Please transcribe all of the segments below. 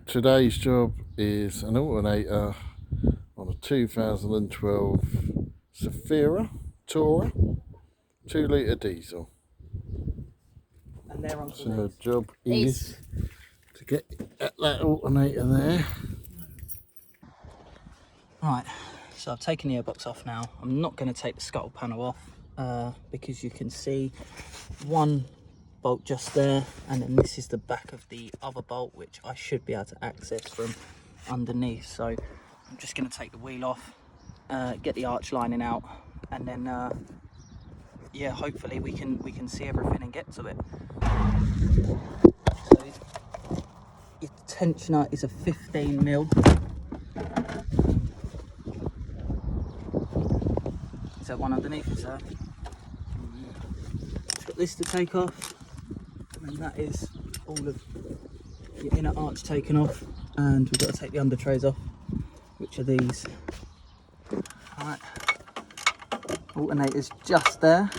Today's job is an alternator on a 2012 Zafira Tourer 2 litre diesel. And they're on So the job is to get at that alternator there. Right, so I've taken the airbox off now. I'm not going to take the scuttle panel off because you can see one bolt just there, and then this is the back of the other bolt, which I should be able to access from underneath. So I'm just going to take the wheel off, get the arch lining out, and then yeah, hopefully we can see everything and get to it. So your tensioner is a 15mm. Is that one underneath it, sir? It's got this to take off, and that is all of your inner arch taken off, and we've got to take the under trays off, which are these. Alright, alternator's just there.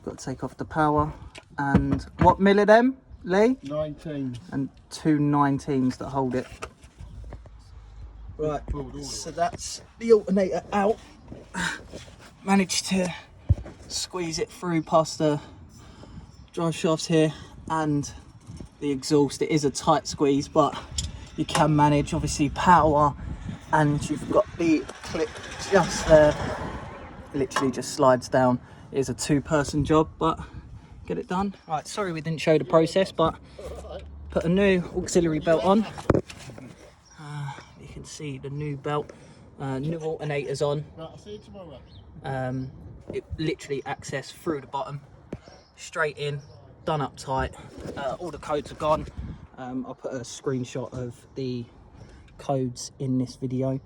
Got to take off the power, and what mil are them, Lee? 19. And 2 19s that hold it. Right, so that's the alternator out. Managed to squeeze it through past the drive shafts here and the exhaust. It is a tight squeeze, but you can manage. Obviously power, and you've got the clip just there. Literally just slides down. It is a 2-person job, but get it done. Right, sorry we didn't show the process, but put a new auxiliary belt on. You can see the new belt, new alternators on. I'll see you tomorrow. It literally access through the bottom, straight in, done up tight. All the codes are gone. I'll put a screenshot of the codes in this video,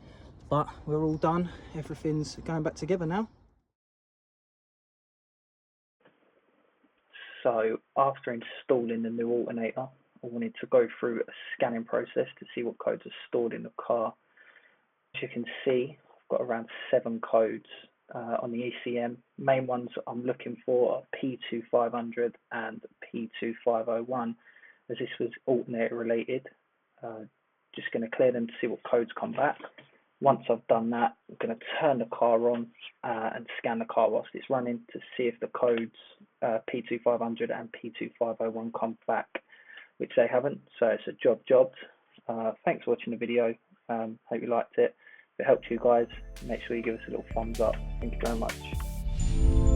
but we're all done. Everything's going back together now. So after installing the new alternator, I wanted to go through a scanning process to see what codes are stored in the car. As you can see, I've got around 7 codes on the ECM. Main ones I'm looking for are P2500 and P2501, as this was alternator related. Just going to clear them to see what codes come back. Once I've done that, I'm going to turn the car on and scan the car whilst it's running to see if the codes P2500 and P2501 come back, which they haven't. So it's a job. Thanks for watching the video. Hope you liked it. If it helped you guys, make sure you give us a little thumbs up. Thank you very much.